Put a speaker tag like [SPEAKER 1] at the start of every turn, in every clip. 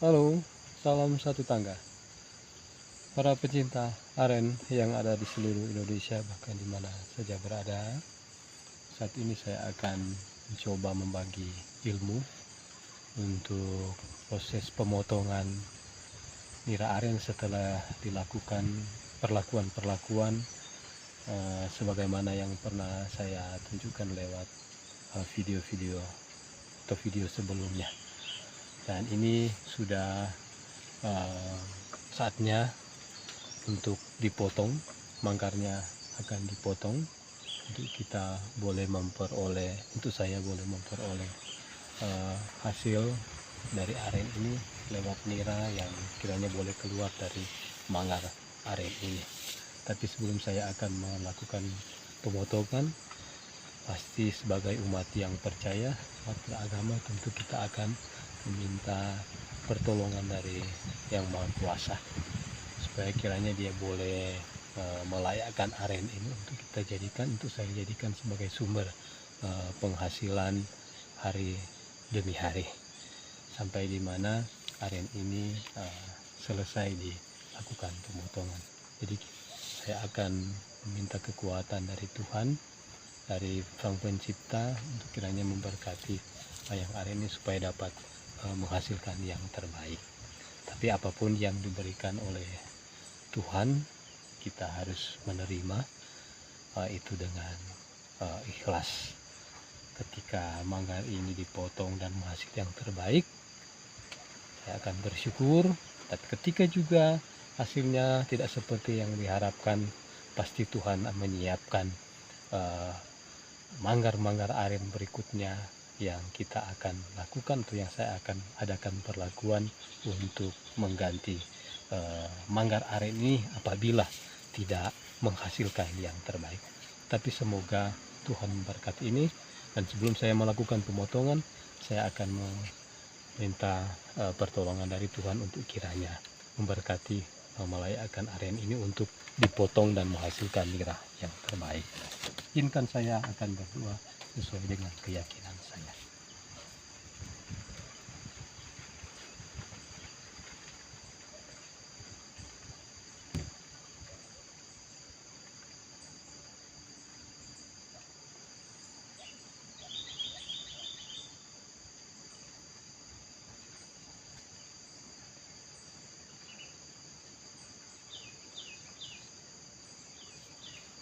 [SPEAKER 1] Halo, salam satu tangga. Para pecinta aren yang ada di seluruh Indonesia, bahkan di mana saja berada. Saat ini saya akan mencoba membagi ilmu untuk proses pemotongan nira aren setelah dilakukan perlakuan-perlakuan sebagaimana yang pernah saya tunjukkan lewat video-video atau video sebelumnya. Dan ini sudah saatnya untuk dipotong, mangkarnya akan dipotong untuk kita boleh memperoleh, untuk saya boleh memperoleh hasil dari aren ini lewat nira yang kiranya boleh keluar dari manggar aren ini. Tapi sebelum saya akan melakukan pemotongan, pasti sebagai umat yang percaya, umat beragama, tentu kita akan meminta pertolongan dari Yang Maha Kuasa supaya kiranya dia boleh melayakkan aren ini untuk kita jadikan, untuk saya jadikan sebagai sumber penghasilan hari demi hari sampai di mana aren ini selesai dilakukan pemotongan. Jadi saya akan meminta kekuatan dari Tuhan, dari Sang Pencipta, untuk kiranya memberkati yang aren ini supaya dapat menghasilkan yang terbaik. Tapi apapun yang diberikan oleh Tuhan, kita harus menerima itu dengan ikhlas. Ketika manggar ini dipotong dan menghasilkan yang terbaik, saya akan bersyukur. Tapi ketika juga hasilnya tidak seperti yang diharapkan, pasti Tuhan menyiapkan manggar-manggar aren berikutnya yang kita akan lakukan, atau yang saya akan adakan perlakuan untuk mengganti manggar aren ini apabila tidak menghasilkan yang terbaik. Tapi semoga Tuhan memberkati ini. Dan sebelum saya melakukan pemotongan, saya akan meminta pertolongan dari Tuhan untuk kiranya memberkati melayakkan aren ini untuk dipotong dan menghasilkan nira yang terbaik. Izinkan saya akan berdoa sesuai dengan keyakinan saya.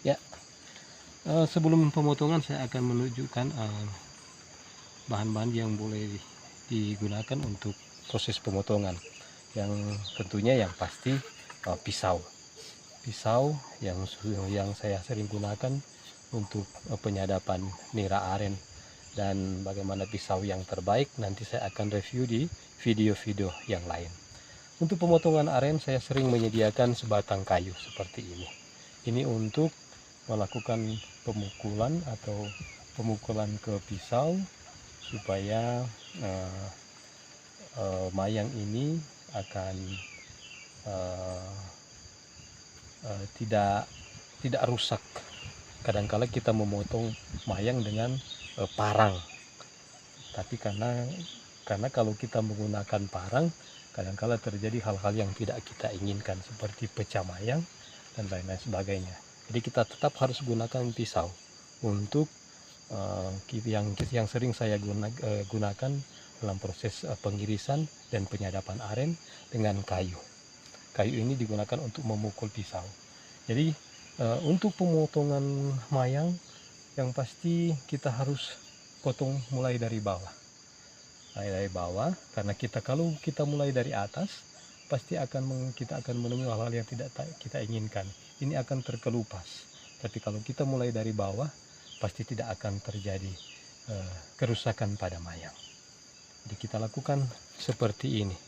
[SPEAKER 1] Ya, sebelum pemotongan saya akan menunjukkan bahan-bahan yang boleh digunakan untuk proses pemotongan. Yang tentunya yang pasti pisau yang saya sering gunakan untuk penyadapan nira aren. Dan bagaimana pisau yang terbaik nanti saya akan review di video-video yang lain. Untuk pemotongan aren saya sering menyediakan sebatang kayu seperti ini. Ini untuk melakukan pemukulan atau pemukulan ke pisau supaya mayang ini akan tidak rusak. Kadangkala kita memotong mayang dengan parang, tapi karena kalau kita menggunakan parang, kadangkala terjadi hal-hal yang tidak kita inginkan seperti pecah mayang dan lain-lain sebagainya. Jadi kita tetap harus gunakan pisau untuk yang sering saya gunakan dalam proses pengirisan dan penyadapan aren dengan kayu. Kayu ini digunakan untuk memukul pisau. Jadi untuk pemotongan mayang, yang pasti kita harus potong mulai dari bawah. Karena kalau kita mulai dari atas, pasti kita akan menemui hal-hal yang tidak kita inginkan. Ini akan terkelupas. Tapi kalau kita mulai dari bawah, pasti tidak akan terjadi kerusakan pada mayang. Jadi kita lakukan seperti ini.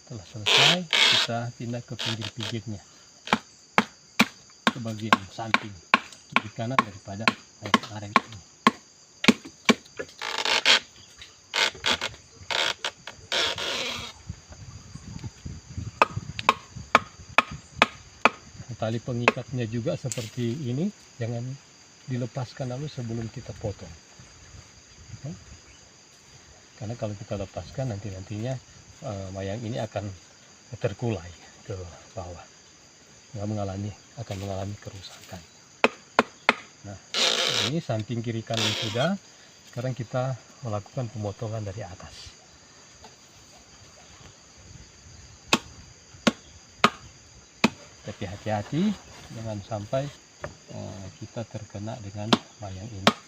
[SPEAKER 1] Setelah selesai, kita pindah ke pinggir-pinggirnya, ke bagian samping kiri kanan daripada aren ini. tali pengikatnya juga seperti ini, jangan dilepaskan dulu sebelum kita potong. Karena kalau kita lepaskan nantinya wayang ini akan terkulai ke bawah, akan mengalami kerusakan. Nah, ini samping kiri kanan sudah. Sekarang kita melakukan pemotongan dari atas. Tapi hati-hati jangan sampai kita terkena dengan wayang ini.